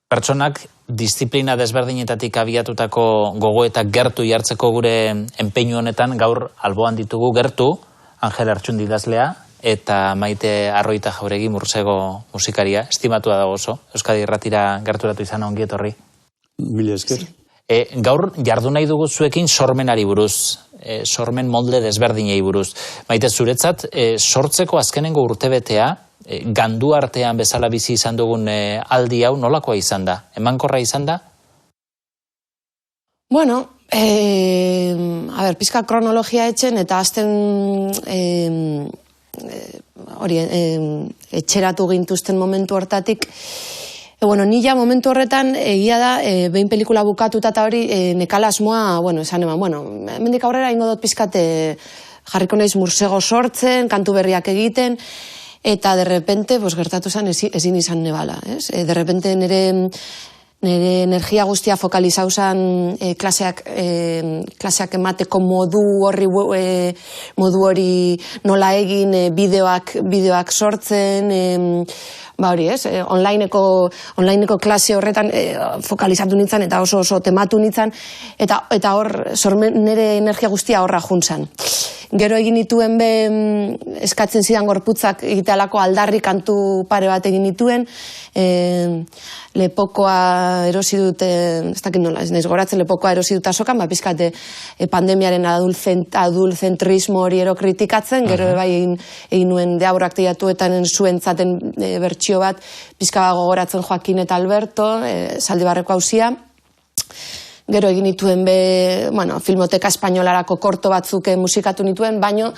Pertsonak disiplina desberdinetatik abiatutako gogoetak gertu jartzeko gure enpeinu honetan gaur alboan ditugu Gertu, Angel Artxundi idazlea, eta Maite Arroita Jauregi Mursego musikaria, estimatua dago oso. Euskadi Irratira gerturatu izan ongi etorri. Mila esker. Gaur jardu nahi dugu zuekin sormenari buruz, sormen molde desberdinei buruz. Maite, zuretzat, sortzeko azkenengo urtebetea, gandu artean bezala bizi izan dugun aldi hau nolakoa izan da? Emankorra izan da? Bueno, pizka kronologia etxen eta azten etxeratu gintuzten momentu hortatik. Nila momentu horretan egia da, behin pelikula bukatuta eta hori nekala asmoa, esan eman, hemendik aurrera ingo dut pizkat jarriko naiz Mursego sortzen, kantu berriak egiten, eta derrepente, gertatu zen ezin izan nebala. Derrepente nire energia guztia fokalizau zen klaseak emateko modu hori nola egin, bideoak sortzen, onlineko klase horretan fokalizatu nintzen eta oso tematu nintzen, eta hor nire energia guztia horra juntzan. Gero egin nituen eskatzen zidan gorputzak egitealako aldarri kantu pare bat egin nituen, lepokoa erosi dut, ez dakit nola, ez naiz goratzen lepokoa erosi dut asokan, pizkate pandemiaren adulzentrismo hori kritikatzen, gero bai egin nuen deabroak teiatuetan zuentzaten bertsio bat, pizka gogoratzen Joaquin eta Alberto, Zaldibarreko auzia. Gero egin nituen Filmoteka Espainolarako korto batzuk musikatu nituen, baino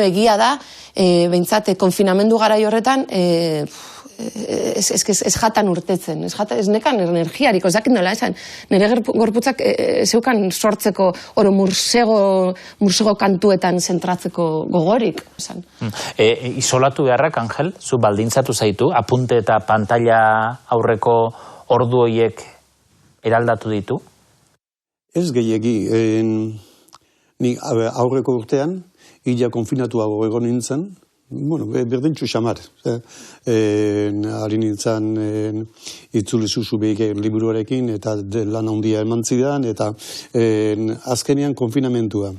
egia da, behintzat, konfinamendu garai horretan, ez jatan urtetzen, ez nekan energiarik, ez dakit nola esan, nire gorputzak zeukan sortzeko oro Mursego kantuetan zentratzeko gogorik. Isolatu beharrak, Angel, zu baldintzatu zaitu, apunte eta pantalla aurreko ordu horiek eraldatu ditu? Ez gehiegi, ni aurreko urtean, ila konfinatuago egon nintzen, berdintxu xamar. Ari nintzen itzuli zuzu behik liburuarekin, eta lan handia eman zidan, eta azkenean konfinamentua.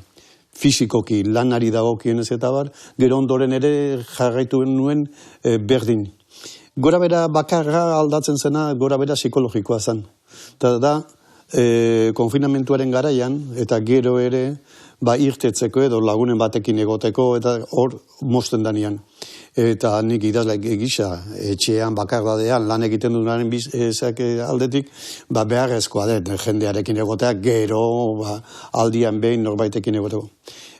Fisikoki, lanari dagokien ez eta bar, gero ondoren ere jarraitu nuen berdin. Gora bera bakarra aldatzen zena, gora bera psikologikoa zen. Eta da, konfinamentuaren garaian, eta gero ere, irtetzeko edo lagunen batekin egoteko, eta hor mosten danian. Eta nik idazleak egisa, etxean, bakardadean, lan egiten duenaren aldetik, beharrezkoa den, jendearekin egotea, gero aldian behin norbaitekin egoteko.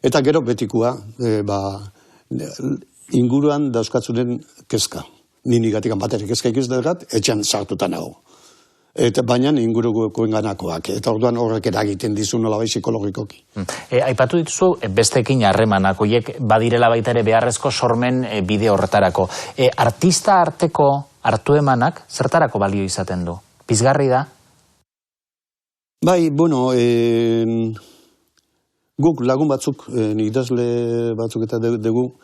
Eta gero betikua, inguruan dauzkatzuren kezka. Ninigatik baterik kezka ikusten etxean sartuta nago. Baina ingurukoen ganakoak, eta orduan horrek eragiten dizu nolabai psikologikoki. Aipatu dituzu bestekin harremanak, horiek badirela baita ere beharrezko sormen bide horretarako. Artista arteko hartu emanak zertarako balio izaten du? Pizgarri da? Guk lagun batzuk, idazle batzuk eta dugu,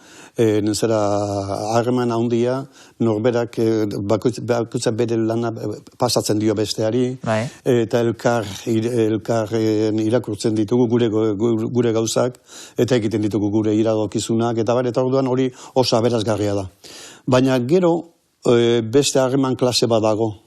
nezera harreman handia, norberak bakutza bere lana pasatzen dio besteari, eta elkar irakurtzen ditugu gure gauzak, eta egiten ditugu gure iradokizunak, eta orduan hori oso aberazgarria da. Baina gero beste harreman klase bat dago,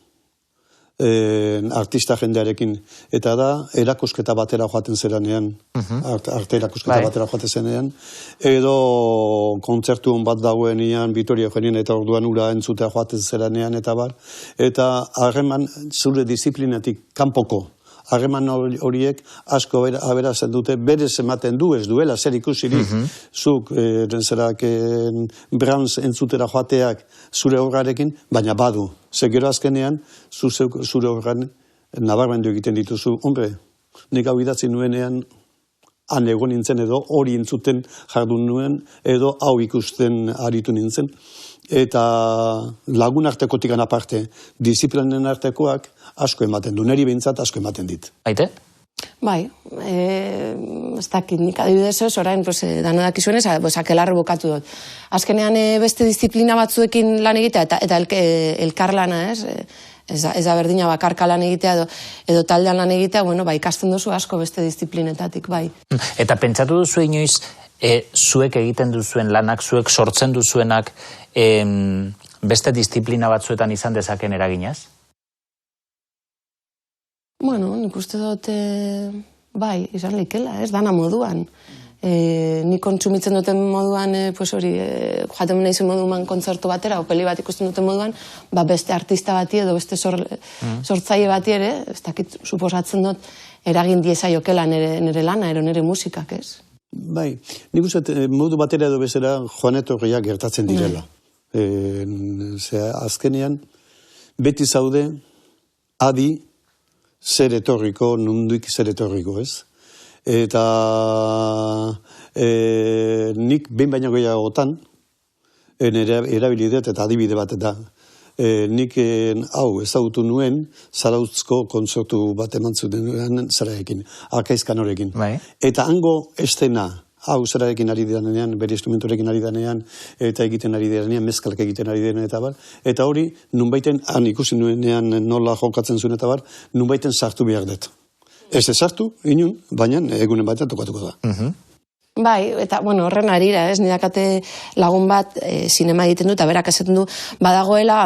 artista jendearekin, eta da erakusketa batera joaten zeranean, arte erakusketa batera joaten zenean, edo kontzertu bat dagoenean, Vitoria Eugenien eta orduan ura entzutea joaten zeranean, eta harreman zure disiplinatik kanpoko harreman horiek asko aberatzen dute, berez ematen du, ez duela zer ikusirik, zuk Brahms entzutera joateak zure horrarekin, baina badu. Gero azkenean, zure horran nabarmendu egiten dituzu. Nik hau idatzi nuenean, han egon nintzen edo hori entzuten jardun nuen, edo hau ikusten aritu nintzen. Eta lagun artekotik aparte, disiplinen artekoak asko ematen du, neri behintzat asko ematen dit. Aite? Bai, ez dakit nik adibidez ez, orain dana dakizuenez, akelarre bukatu dut. Azkenean beste disiplina batzuekin lan egitea eta elkarlana, ez? Ez da berdina bakarka lan egitea edo taldean lan egitea, bueno, ikasten duzu asko beste disiplinetatik, bai. Eta pentsatu duzu inoiz, zuek egiten duzuen lanak, zuek sortzen duzuenak, beste disiplina batzuetan izan dezaken eraginaz? Bueno, nik uste dut, bai, izan leikela, ez dana moduan. Nik kontsumitzen duten moduan, joaten nahizen moduan kontzertu batera, o peli bat ikusten duten moduan, beste artista bati edo beste sortzaile bati ere, ez dakit suposatzen dut, eragin diezaiokela nire lana, nire musikak, ez? Bai, nik uste modu batera edo bezala joan etorriak gertatzen direla. Azkenean, beti zaude, adi, zer etorriko, nunduik zer etorriko, ez? Eta nik behin baino gehiagotan erabilidet eta adibide bat da. Nik hau ezagutu nuen Zarautzko kontzertu bat eman zuten zararekin, Arkaizkanorekin. Eta hango estena, hau zararekin ari denean, bere instrumentorekin ari denean, eta egiten ari denean, mezkalak egiten ari denean, eta bar. Eta hori, nunbaiten, han ikusi nuenean nola jokatzen zuen, eta bar, nunbaiten sartu behar dut. Ez sartu, inun, baina egunen batean tokatuko da. Bai, eta, bueno, horren arira, ez, nidakate lagun bat sinema egiten du, eta berak esaten du, badagoela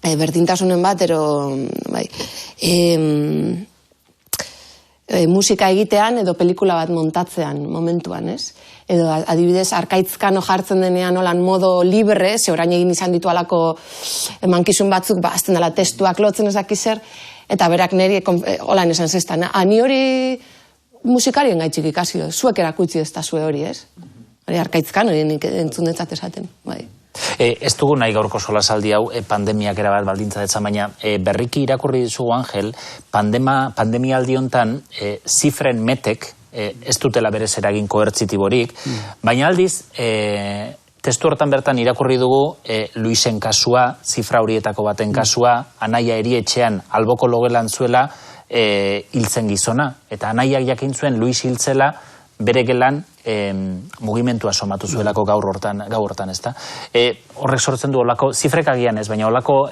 berdintasunen bat, bai, musika egitean edo pelikula bat montatzean momentuan, ez? Edo adibidez, Arkaitzkano jartzen denean holan modo libre, ze orain egin izan ditu alako emankizun batzuk, azten dela testuak lotzen ezak zer, eta berak niri holan esan zestan. Ni hori musikarien gaitxik ikasi, zuek erakutzi ez da zue hori, ez? Hori Arkaitzkano entzun detzat esaten, bai. Ez dugu nahi gaurko solasaldi hau pandemiak erabat baldintza detzan, baina berriki irakurri dizugu, Angel, pandemia aldi hontan zifren metek ez dutela berez eragin koertzitiborik, baina aldiz, testu hortan bertan irakurri dugu Luisen kasua, zifra horietako baten kasua, anaia erietxean alboko logelan zuela hiltzen gizona, eta anaiak jakin zuen Luis hiltzela bere gelan mugimentua somatu zuelako gaur hortan, ez da? Horrek sortzen du olako, zifrek agian ez, baina olako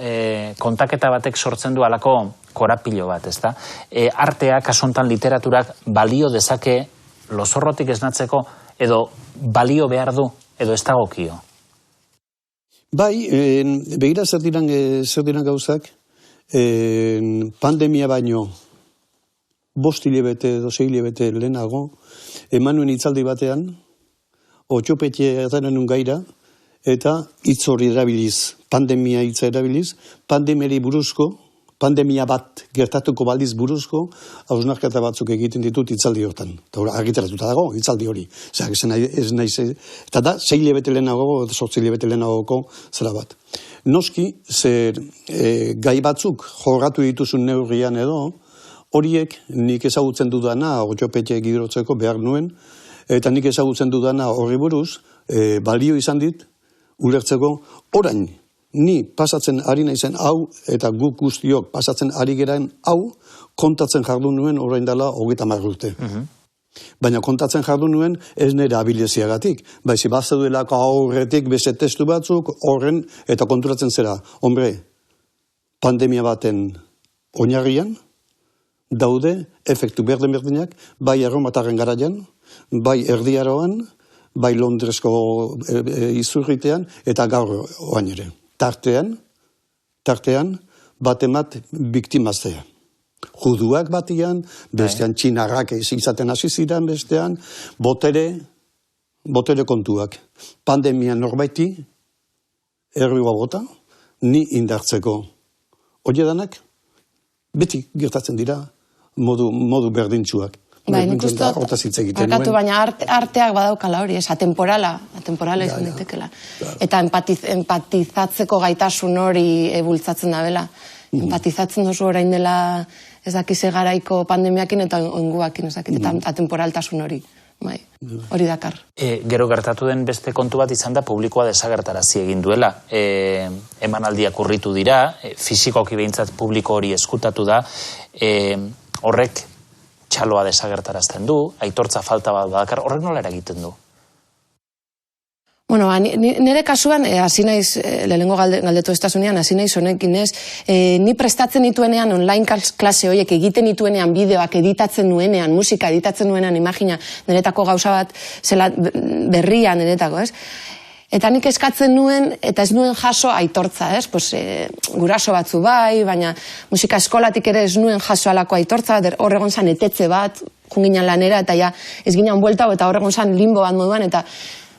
kontaketa batek sortzen du olako korapilo bat, ez da? Artea, kasontan literaturak balio dezake lozorrotik esnatzeko edo balio behar du edo ez dagokio? Bai, begira zer diran gauzak, pandemia baino 5 hilabete edo 6 hilabete lehenago, emanuen hitzaldi batean, otxopetxe erdanen gaira, eta hitz hori erabiliz, pandemia hitza erabiliz, pandemiari buruzko, pandemia bat gertatuko baldiz buruzko, hausnarketa batzuk egiten ditut hitzaldi hortan. Eta argitaratuta dago, hitzaldi hori. Eta da, 6 hilabete lehenago, 8 hilabete lehenagoko zera bat. Noski, zer gai batzuk jorratu dituzun neurrian edo, horiek nik ezagutzen dudana, otxopetxe girotzeko behar nuen, eta nik ezagutzen dudana horri buruz, balio izan dit, ulertzeko orain, ni pasatzen ari naizen hau, eta guk guztiok pasatzen ari geraen hau, kontatzen jardun nuen orain dela 30 urte. Baina kontatzen jardun nuen ez nire abiliziagatik. Baizi bazeduelako aurretik beste testu batzuk, horren, eta konturatzen zera, hombre, pandemia baten oinarrian, daude efektu berdinak, bai erromatarren garaian, bai erdiaroan, bai Londresko izurritean, eta gaur oain ere. Tartean, batemat biktimaztea. Juduak batian, bestean txinarrak izaten hasi ziren bestean, botere kontuak. Pandemia norbaiti, errua bota, ni indartzeko. Horiedanak, beti gertatzen dira, modu berdintsuak. Bai, nik uste dut, baina arteak badaukala hori, atemporala izan ditekela. Eta empatizatzeko gaitasun hori bultzatzen da bela. Empatizatzen duzu orain dela ez dakize garaiko pandemiakin eta onguakin, eta atemporaltasun hori. Hori dakar. Gero gertatu den beste kontu bat izan da publikoa desagertarazi egin duela. Emanaldiak urritu dira, fisikoki behintzat publiko hori eskutatu da, horrek txaloa desagertarazten du, aitortza falta bat badakar, horrek nola eragiten du? Bueno, nire kasuan, hasi naiz, lehenengo galdetu estasunean, hasi naiz honekin ez, ni prestatzen nituenean online klase horiek egiten nituenean bideoak editatzen nuenean, musika editatzen nuenean, imagina, niretako gauza bat, zela berria niretako, ez? Eta nik eskatzen nuen, eta ez nuen jaso aitortza, ez? Pues, guraso batzu bai, baina musika eskolatik ere ez nuen jaso alako aitortza, horregon zan etetze bat, junginan lanera, eta ja ez ginen bueltau, eta horregon zan limbo bat moduan,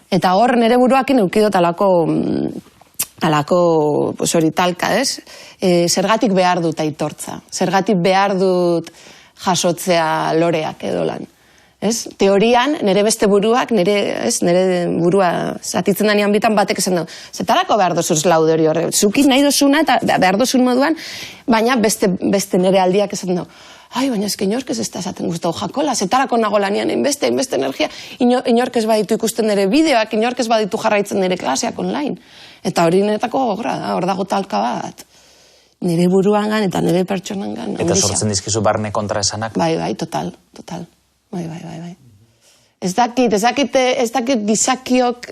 eta hor nire buruakin eukidot alako hori talka, ez? Zergatik behar dut aitortza, zergatik behar dut jasotzea loreak edo lan. Teorian, nire beste buruak, nire burua zatitzen danean bitan batek esan du, zetarako behar dozuz laudori horre, zuki nahi dozuna eta behar dozun moduan, baina beste nire aldiak esan du, ai, baina ezke inork ez da esaten guztau jakola, zetarako nago lanian, inbeste energia, inork ez baditu ikusten nire bideoak, inork ez baditu jarraitzen nire klaseak online. Eta hori niretako gogorra da, hor dago talka bat. Nire buruangan eta nire pertsonangan. Eta sortzen dizkizu barne kontra esanak? Bai, total. Bai. Ez dakit gizakiok,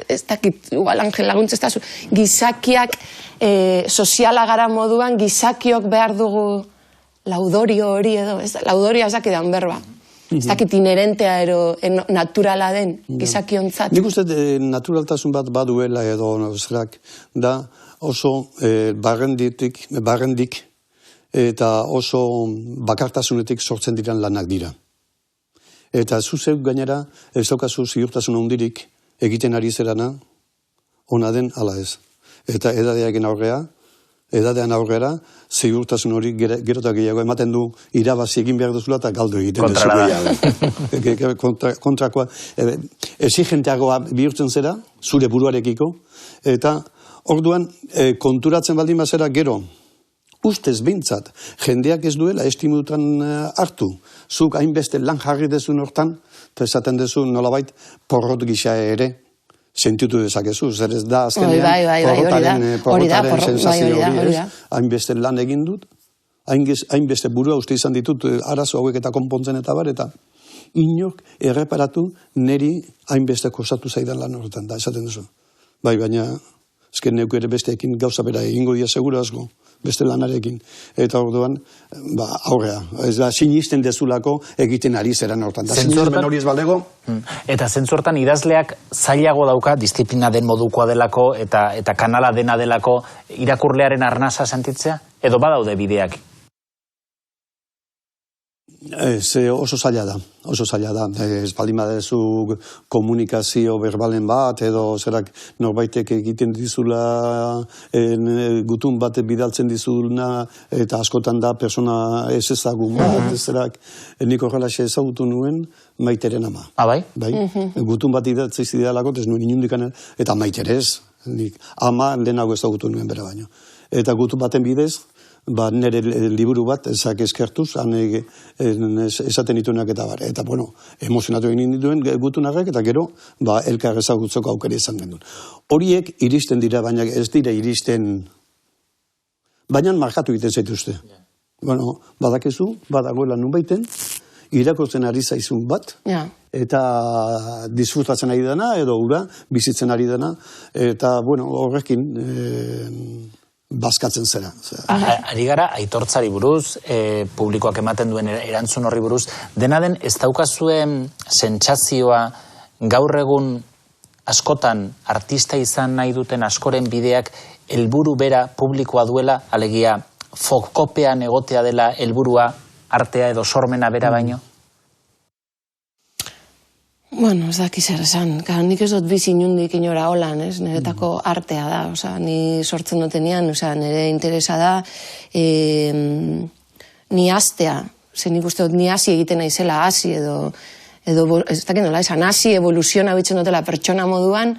igual Angel laguntza ez da zu, gizakiak soziala gara moduan, gizakiok behar dugu laudorio hori edo, laudoria ez dakidan berba. Ez dakit inerentea ero naturala den gizakiontzat. Nik uste naturaltasun bat baduela edo zerak da oso barrendik eta oso bakartasunetik sortzen diren lanak dira. Eta zuzeuk gainera ez daukazu ziurtasun handirik egiten ari zerana ona den ala ez. Eta edadean aurrera, ziurtasun hori gerotak gehiago ematen du irabazi egin behar duzula eta galdu egiten duzu. Kontrakoa. Exigenteagoa bihurtzen zera, zure buruarekiko, eta orduan konturatzen baldin bazera gero, ustez bintzat, jendeak ez duela estimutan hartu. Zuk hainbeste lan jarri dezun hortan, esaten dezu nolabait porrot gisa ere, sentitu dezakezu, zer ez da azkenean porrotaren sensazio hori ez, hainbeste lan egin dut, hainbeste burua uste izan ditut arazo hauek eta konpontzen eta bar, eta inok erreparatu neri hainbeste kostatu zaidan lan horretan, da esaten duzu. Bai, baina ezken neuk ere besteekin gauza bera egingo dia seguro asko, beste lanarekin. Eta orduan, aurrea. Ez da, sinisten dezulako egiten ari zeran hortan. Da, sinismen hori ez baldego. Eta zentzu hortan idazleak zailago dauka, disiplina den modukoa delako, eta kanala dena delako, irakurlearen arnasa sentitzea? Edo badaude bideak? Oso zaila da. Ez baldin badezu komunikazio berbalen bat, edo zerak norbaitek egiten dizula gutun bat bidaltzen dizuna, eta askotan da persona ez ezagun bat, zerak nik horrelaxe ezagutu nuen Maiteren ama. Bai? Bai, gutun bat idatzei zidalako, ez nuen inundikan, eta Maiterez, ama lehenago ezagutu nuen bera baino. Eta gutun baten bidez, nire liburu bat, ezak eskertuz, esaten dituenak eta bar. Eta, emozionatu egin dituen gutunarrak, eta gero, elkar ezagutzeko aukera izan gendun. Horiek iristen dira, baina ez dira iristen, baina markatu egiten zaituzte. Badakezu, badagoela nunbaiten, irakurtzen ari zaizun bat, eta disfrutatzen ari dena, edo ura, bizitzen ari dena, eta, horrekin bazkatzen zera. Ari gara, aitortzari buruz, publikoak ematen duen erantzun horri buruz, dena den ez daukazuen sentsazioa gaur egun askotan artista izan nahi duten askoren bideak helburu bera publikoa duela, alegia fokopean egotea dela helburua artea edo sormena bera baino? Ez dakiz esan, nik ez dut bizi inundik inora holan, niretako artea da, ni sortzen dutenean, nire interesa da, ni astea, nik uste dut ni hasi egiten naizela hasi edo ez dakit nola esan, hasi evoluziona bitzen dutela pertsona moduan,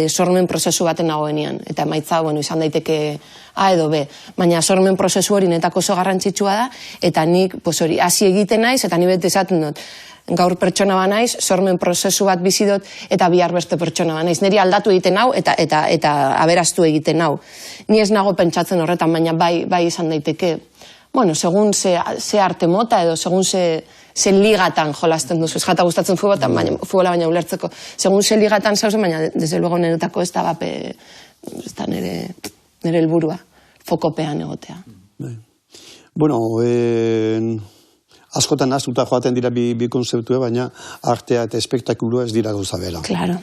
sormen prozesu baten nagoenean, eta emaitza, izan daiteke A edo B, baina sormen prozesu hori netako oso garrantzitsua da, eta nik hori hasi egiten naiz, eta ni bete esaten dut, gaur pertsona ba naiz, sormen prozesu bat bizi dut, eta bihar beste pertsona ba naiz. Niri aldatu egiten hau, eta aberaztu egiten hau. Ni ez nago pentsatzen horretan, baina bai izan daiteke bueno, segun ze arte mota edo segun ze ligatan jolasten duzu. Ez jata gustatzen futbola baina ulertzeko. Segun ze ligatan zauzen, baina desde luego nenetako ez da bape, ez da nire helburua, fokopean egotea. Bueno, askotan aztuta joaten dira bi konzeptue, baina artea eta espektakulua ez dira gauza bera. Claro.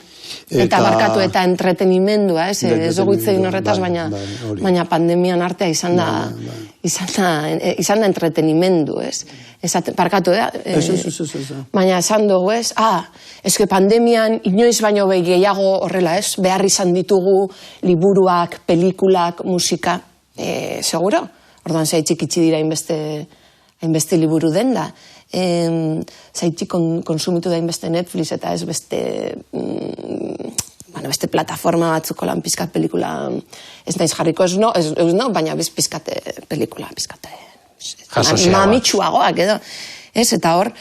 Eta barkatu eta entretenimendua, ez dugu hitz egin horretaz, baina pandemian artea izan da entretenimendu, ez? Barkatu, baina esan dugu, ez? Ez pandemian inoiz baino gehiago horrela, ez? Behar izan ditugu liburuak, pelikulak, musika, seguro? Orduan zaitxik dira hainbeste liburu den da. Zaitxik konsumitu da hainbeste Netflix eta ez beste plataforma batzuko lan pizkat pelikula ez naiz jarriko ez no, baina bez pizkate pelikula, pizkate mamitsuagoak edo. Ez, eta hor,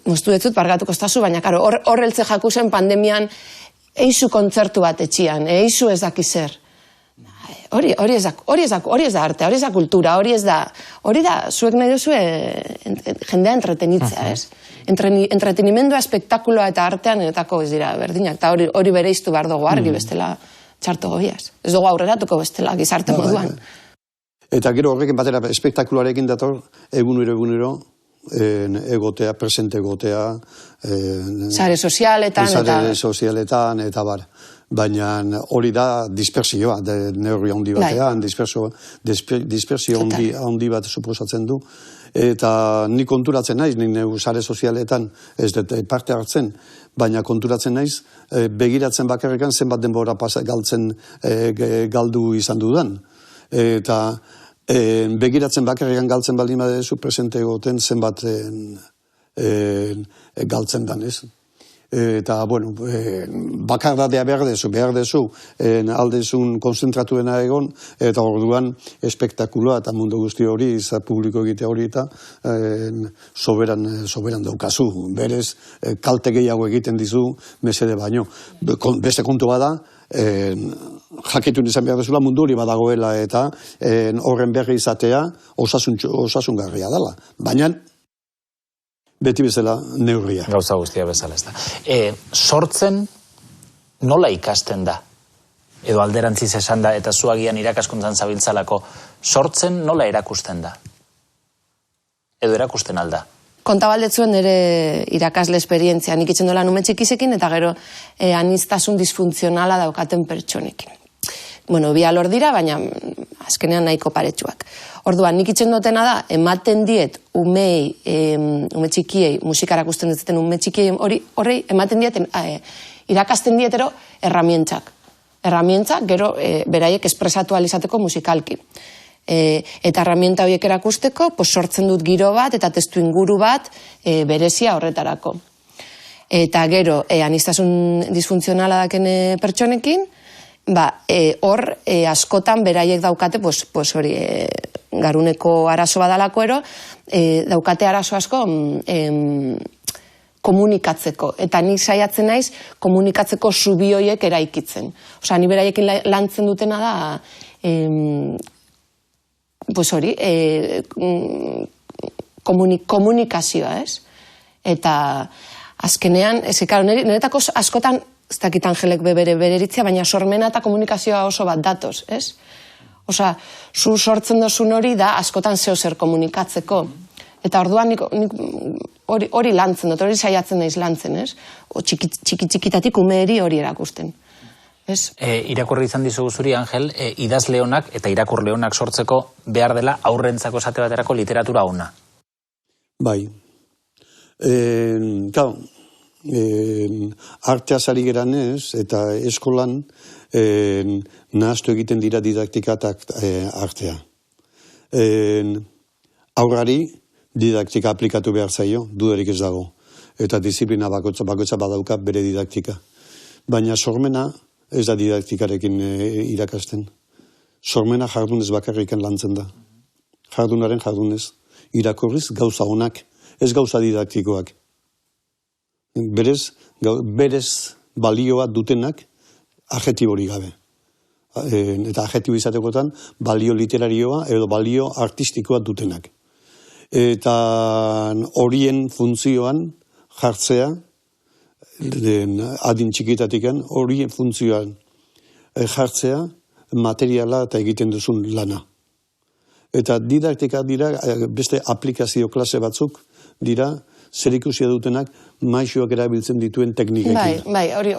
moztu detzut, bargatuko estazu, baina karo, hor eltze jakuzen pandemian eizu kontzertu bat etxian, eizu ez daki zer. Hori ez da arte, hori ez da kultura, hori da, zuek nahi duzue jendea entretenitzea, ez? Entretenimendua, espektakuloa eta artean etako ez dira berdinak, eta hori bere iztu behar dugu argi bestela txarto gobiaz. Ez dugu aurreratuko bestela gizarte moduan. Eta gero horrekin batera espektakularekin dator, egunero, egotea, presente egotea. Sare sozialetan, eta bar. Baina hori da dispersioa, neurri handi batean, dispersio handi bat suposatzen du. Eta ni konturatzen naiz, ni sare sozialetan ez dut parte hartzen, baina konturatzen naiz, begiratzen bakarrekan zenbat denbora galdu izan dudan. Eta begiratzen bakarrekan galtzen baldin badezu presente egoten zenbat galtzen dan, ez? Eta, bueno, bakardadea behar dezu, aldezun konzentratuena egon, eta orduan espektakuloa eta mundu guzti hori, publiko egite hori eta soberan daukazu. Berez, kalte gehiago egiten dizu, mesede baino. Beste kontua da, jakitun izan behar dezula mundu hori badagoela eta horren berri izatea osasungarria dela. Baina, beti bezala neurria. Gauza guztia bezala ez da. Sortzen nola ikasten da? Edo alderantziz esan da, eta zuagian irakaskuntzan zabiltzalako, sortzen nola erakusten da? Edo erakusten alda? Kontabaldetzuen ere irakasle esperientzia. Nik itzen dola nume txikizekin, eta gero aniztasun disfuntzionala daukaten pertsonekin. Bueno, bi alor dira, baina azkenean nahiko paretsuak. Orduan, nik itzen dutena da, ematen diet ume txikiei, musika erakusten duten ume txikiei horrei, ematen diet, irakasten dietero erramientzak. Erramientzak, gero, beraiek espresatu alizateko musikalki. Eta erramienta horiek erakusteko, sortzen dut giro bat eta testu inguru bat berezia horretarako. Eta gero, aniztasun disfuntzionala daken pertsonekin, hor askotan beraiek daukate, hori, garuneko arazo badalako ero, daukate arazo asko komunikatzeko. Eta nik saiatzen naiz komunikatzeko zubioiek eraikitzen. Osa, ni beraiekin lantzen dutena da, hori, komunikazioa, ez? Eta azkenean, niretako askotan, ez dakit Angelek bere iritzia, baina sormena eta komunikazioa oso bat datoz, ez? Osa, zu sortzen dozun hori da askotan zer komunikatzeko. Eta orduan hori lantzen dut, hori saiatzen naiz lantzen, ez? Txikitatik umeeri hori erakusten. Irakurri izan dizugu zuri, Angel, idazle honak eta irakurle honak sortzeko behar dela aurrentzako esate baterako literatura ona. Bai. Artea zari geranez eta eskolan nahaztu egiten dira didaktika eta artea. Aurrari didaktika aplikatu behar zaio, dudarik ez dago. Eta disiplina bakotza badauka bere didaktika. Baina sormena ez da didaktikarekin irakasten. Sormena jardunez bakarriken lantzen da. Jardunaren jardunez. Irakurriz gauza honak, ez gauza didaktikoak. Berez balioa dutenak adjetibori gabe. eta adjektibo izatekotan, balio literarioa edo balio artistikoa dutenak. Eta horien funtzioan jartzea, adin txikitatikan, horien funtzioan jartzea materiala eta egiten duzun lana. Eta didaktika dira, beste aplikazio klase batzuk dira, zerikusia dutenak maisuak erabiltzen dituen teknikekin. Bai, hori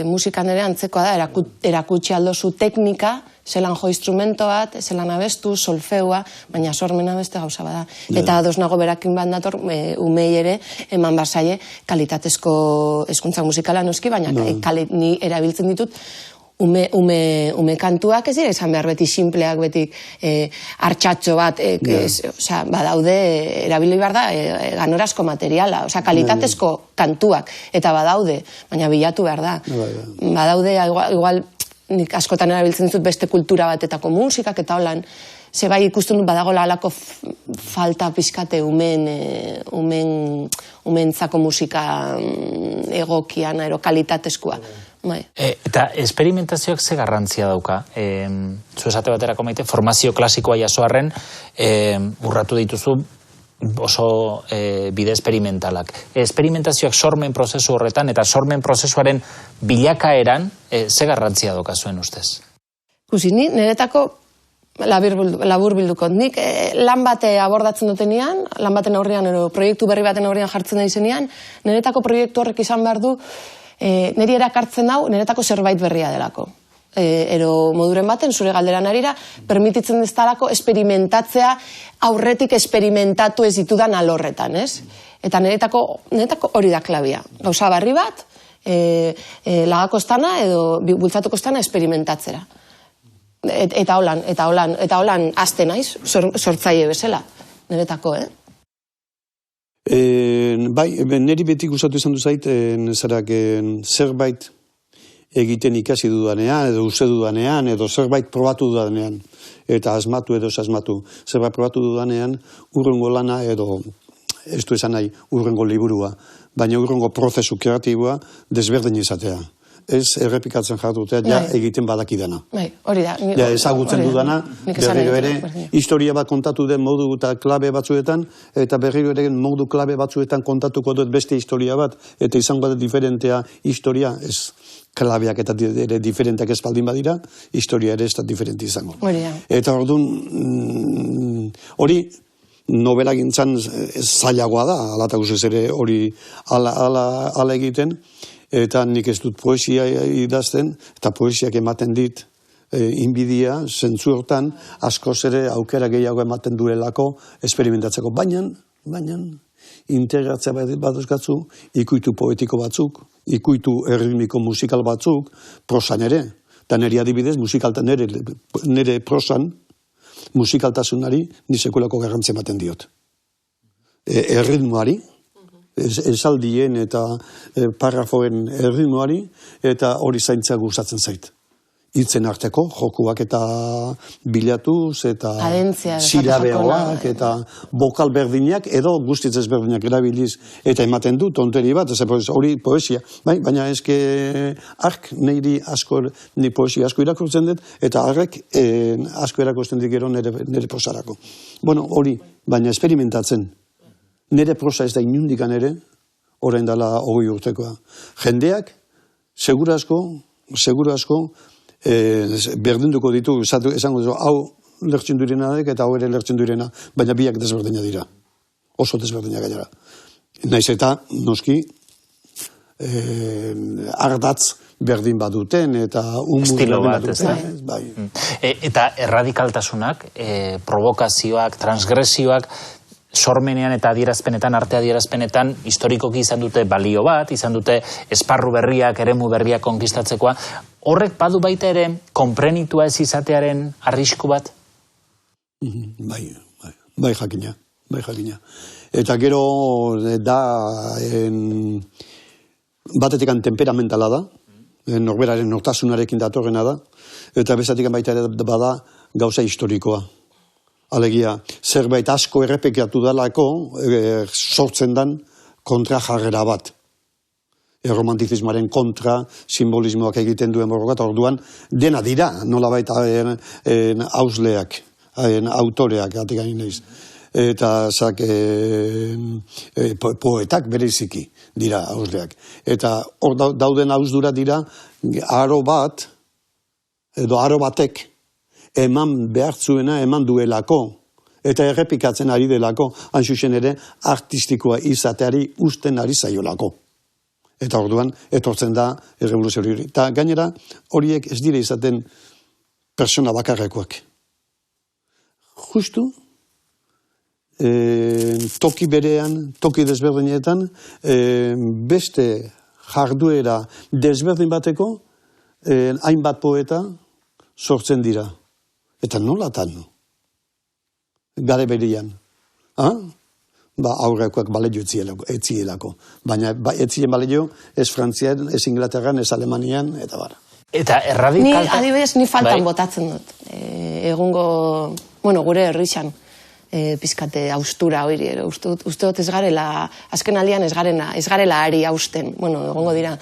musikan ere antzekoa da, erakutsi aldozu teknika, zelan jo instrumento bat, zelan abestu, solfeua, baina sormena beste gauza bada. Eta ados nago berakin bat dator, umei ere, eman barzaie, kalitatezko hezkuntza musikala noski, baina ni erabiltzen ditut, ume kantuak ez dira izan behar beti simpleak, beti hartxatxo bat, badaude, erabili behar da, ganorazko materiala, kalitatezko kantuak, eta badaude, baina bilatu behar da. Badaude, igual, nik askotan erabiltzen ditut beste kultura batetako musikak, eta holan, ze bai ikusten dut badagoela alako falta pizkate umentzako musika egokian, kalitatezkoa. Eta esperimentazioak ze garrantzia dauka? Zu esate baterako Maite, formazio klasikoa jasoarren urratu dituzu oso bide esperimentalak. Esperimentazioak sormen prozesu horretan eta sormen prozesuaren bilakaeran ze garrantzia dauka zuen ustez? Kusi, niretako labur bilduko. Nik lan bate abordatzen dutenean, lan baten aurrean, proiektu berri baten aurrean jartzen da izenean, niretako proiektu horrek izan behar du niri erakartzen hau, niretako zerbait berria delako. Ero moduren baten, zure galderan arira, permititzen deztalako esperimentatzea aurretik esperimentatu ez ditudan alorretan, ez? Eta niretako hori da klabia. Gauza barri bat, lagako estana edo bultzatuko estana esperimentatzera. Eta holan azte naiz, sortzaile bezala, niretako, Bai, niri beti gustatu izan du zait, zerbait egiten ikasi dudanean, edo uste dudanean, edo zerbait probatu dudanean, eta asmatu edo asmatu. Zerbait probatu dudanean, urrengo lana edo, ez du esan nahi, urrengo liburua, baina urrengo prozesu kreatiboa desberdin izatea. Ez errepikatzen jartutea, ja egiten badakidana. Hori da. Ja, ezagutzen dudana, berriro ere, historia bat kontatu den modu eta klabe batzuetan, eta berriro ere modu klabe batzuetan kontatuko dut beste historia bat, eta izango da diferentea historia, ez klabeak eta ere diferenteak espaldin badira, historia ere ez da diferente izango. Eta orduan, hori, novela gintzan zailagoa da, alata guzez ere hori ala egiten, eta nik ez dut poesia idazten, eta poesiak ematen dit inbidia, zentzu hortan, askoz ere aukera gehiago ematen duelako esperimentatzeko. Baina, integratzea bat euskatzu, ikuitu poetiko batzuk, ikuitu erritmiko musikal batzuk, prosan ere, eta nire adibidez, nire prosan, musikaltasunari, nisekulako garrantzia ematen diot. Erritmoari, esaldien eta parrafoen erritmoari, eta hori zaintza gustatzen zait. Hitzen arteko, jokuak eta bilatuz, eta silabeoak, eta bokal berdinak, edo guztiz ezberdinak erabiliz, eta ematen du, tonteri bat, hori poesia. Baina eske ark niri poesia asko irakurtzen dut, eta arrek asko erakusten dik gero nire prosarako. Bueno, hori, baina esperimentatzen. Nire prosa ez da inundikan ere, orain dela 20 urtekoa. Jendeak, segura asko, berdinduko ditu, esango duzu, hau lertzen durena eta hau ere lertzen durena, baina biak desberdina dira. Oso desberdina gainera. Naiz eta, noski, ardatz berdin baduten, eta estilo bat, ez da? Eta erradikaltasunak, provokazioak, transgresioak, sormenean eta adierazpenetan, arte adierazpenetan, historikoki izan dute balio bat, izan dute esparru berriak, eremu berriak konkistatzekoa. Horrek badu baita ere, konprenitua ez izatearen arrisku bat? Bai jakina. Eta gero da, batetikan temperamentala da, norberaren nortasunarekin datorrena da, eta bezatikan baita ere bada gauza historikoa. Alegia, zerbait asko errepekatu dalako sortzen dan kontra jarrera bat. Romantizismoaren kontra, simbolismoak egiten duen borroka, eta orduan dena dira, nolabait hausleak, autoreak, atik gain naiz. Eta poetak bereziki dira hausleak. Eta hor dauden hausdura dira, aro bat, edo aro batek, eman behartzuena, eman duelako, eta errepikatzen ari delako, hain zuzen ere, artistikoa izateari usten ari zaiolako. Eta orduan, etortzen da errevoluzio hori. Eta gainera, horiek ez dire izaten persona bakarrekoak. Justu, toki berean, toki desberdinetan, beste jarduera desberdin bateko, hainbat poeta sortzen dira. Eta nolatan? Gare berian. Aurrekoak baleio etzielako. Baina etzien baleio, ez Frantzian, ez Inglaterran, ez Alemanian, eta bara. Eta erradikalta... Adibidez, ni faltan botatzen dut. Egungo, gure herrixan, pizkate austura hori, uste dut ez garela, azken aldian ez garela ari hausten. Egongo dira,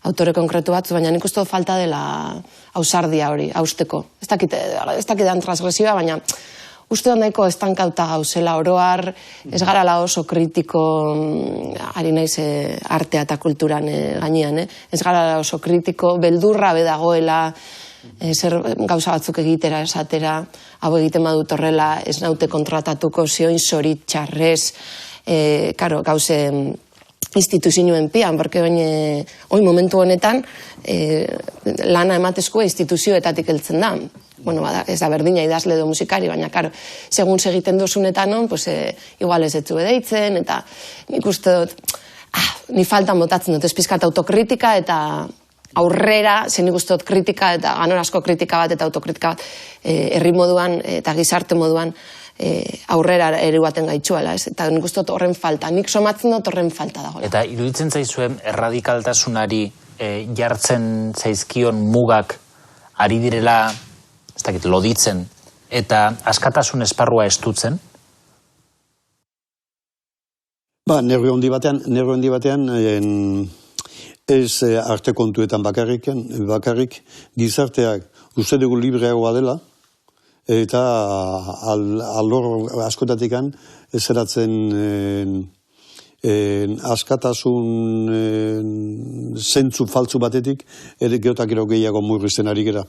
autore konkretu bat, baina nik uste dut falta dela ausardia hori, hausteko. Ez dakidan transgresioa, baina uste dut nahiko estankauta gauzela oroar, ez garala oso kritiko, ari naiz artea eta kulturan gainean, ez garala oso kritiko, beldurra bedagoela, zer gauza batzuk egitera esatera, hau egiten badut horrela, ez naute kontratatuko zioin zoritxarrez, gauze instituzioen pian, porque oin momentu honetan lana ematezkoa instituzioetatik heltzen da. Ez da berdina idazle edo musikari, baina, segun segiten duzunetan, igual ez etzu edeitzen, eta nik uste dut, ni faltan botatzen dut, ez pizkat autokritika eta aurrera, zen nik uste dut kritika eta ganorazko kritika bat eta autokritika bat herri moduan eta gizarte moduan aurrera ere baten gaitxuela, ez? Eta nik uste dut horren falta, nik somatzen dut horren falta dagoela. Eta iruditzen zaizuen erradikaltasunari jartzen zaizkion mugak ari direla, ez dakit, loditzen, eta askatasun esparrua estutzen? Nervi handi batean, ez arte kontuetan bakarrik gizarteak uste dugu libreagoa dela, eta alor askotatikan ezeratzen askatasun zentzu faltzu batetik ere geotak gero gehiago murrizten ari gera.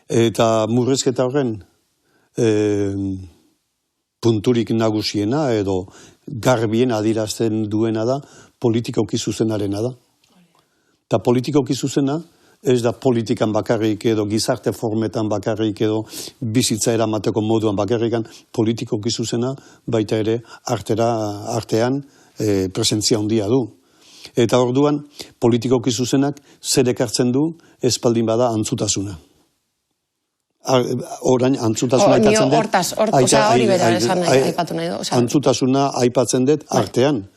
Eta murrizketa horren punturik nagusiena edo garbien adirazten duena da politikoki zuzenarena da. Eta politikoki zuzena ez da politikan bakarrik edo gizarte formetan bakarrik edo bizitza eramateko moduan bakarrikan, politikoki zuzena baita ere artean presentzia handia du. Eta orduan politikoki zuzenak zer ekartzen du espaldin bada antzutasuna. Orain antzutasuna aipatzen dut. Hori bera esan aipatu nahi du. Antzutasuna aipatzen dut artean.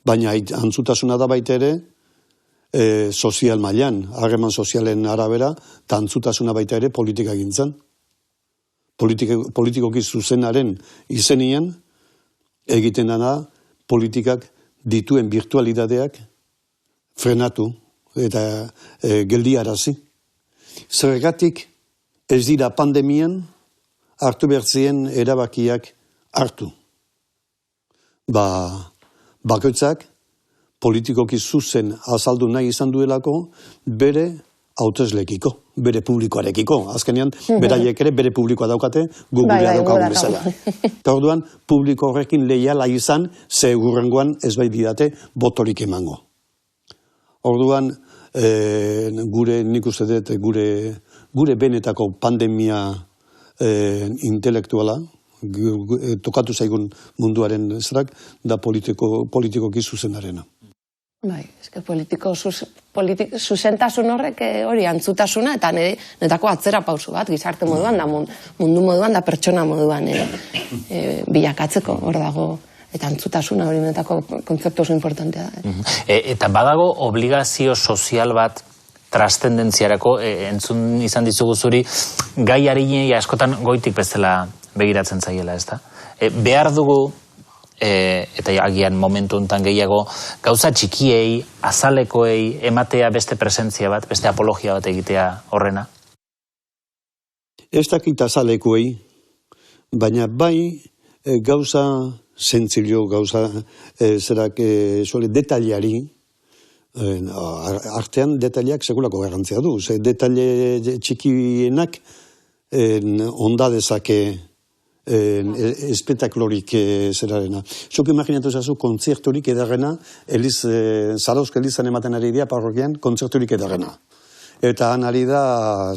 Baina antzutasuna da baita ere sozial mailan, harreman sozialen arabera, eta antzutasuna baita ere politika gintzen. Politikoki zuzenaren izenian egiten dana politikak dituen virtualidadeak frenatu eta geldiarazi. Zergatik ez dira pandemian hartu behartzien erabakiak hartu. Bakoitzak politikoki zuzen azaldu nahi izan duelako bere hautesleekiko, bere publikoarekiko. Azkenean, beraiek ere bere publikoa daukate, gugurea daukagun bezala. Eta orduan, publiko horrekin leiala izan, ze hurrengoan ez bai didate botorik emango. Orduan, nik uste dut, gure benetako pandemia intelektuala, tokatu zaigun munduaren zerak, da politikoki zuzenarena. Bai, eske zuzentasun horrek hori antzutasuna eta netako atzera pausu bat, gizarte moduan, da mundu moduan, da pertsona moduan bilakatzeko, hor dago, eta antzutasuna hori netako kontzeptu oso importantea da. Eta badago obligazio sozial bat trascendentziarako, entzun izan dizugu zuri, gai harinei askotan goitik bezala begiratzen zaiela, ez da? Behar dugu eta agian momentu honetan gehiago, gauza txikiei, azalekoei, ematea beste presentzia bat, beste apologia bat egitea horrena? Ez dakit azalekoei, baina bai gauza zentzilio, gauza detaliari, artean detaliak sekulako garrantzia du. Detaile txikienak onda dezake espektaklorik zerarena. Zuk imaginatu zazu kontzerturik edarrena, Zarauzko Elizan ematen ari dira parrokian, kontzerturik edarrena. Eta han ari da,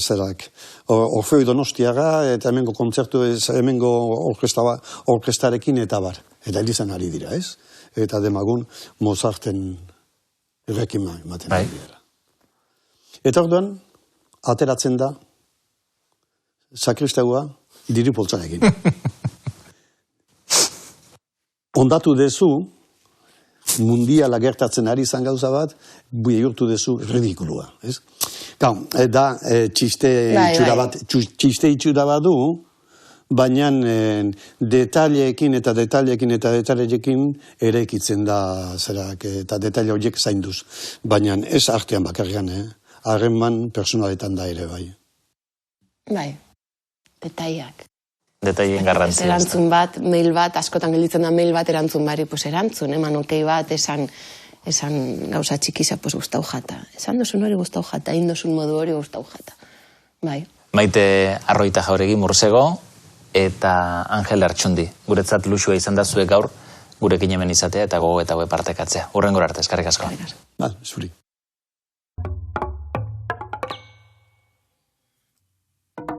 Orfeo Donostiaga, eta hemengo kontzertu, hemengo orkestarekin eta bar. Eta Elizan ari dira, ez? Eta demagun Mozarten errekima ematen ari dira. Eta orduan, ateratzen da, sakristaua, diru poltsarekin. Ondatu dezu, mundiala gertatzen ari izan gauza bat, bihurtu dezu ridikulua. Da, txiste itxura bat du, baina detaileekin eraikitzen da zerak, eta detaile horiek zainduz. Baina ez artean bakarrian, harreman personaletan da ere bai. Bai. Detaiak. Detailen garrantzia. Erantzun bat, mail bat, askotan gelditzen da mail bat erantzun bari, erantzun, eman okei bat, esan gauza txikisa, guztau jata. Esan duzun hori guztau jata, indozun modu hori guztau jata. Bai. Maite Arroita Jauregi Mursego eta Angel Artxundi. Guretzat luxua izan da zuek gaur, gurekin hemen izatea eta gogo eta partekatzea. Hurrengora arte, eskerrik asko. Zuri.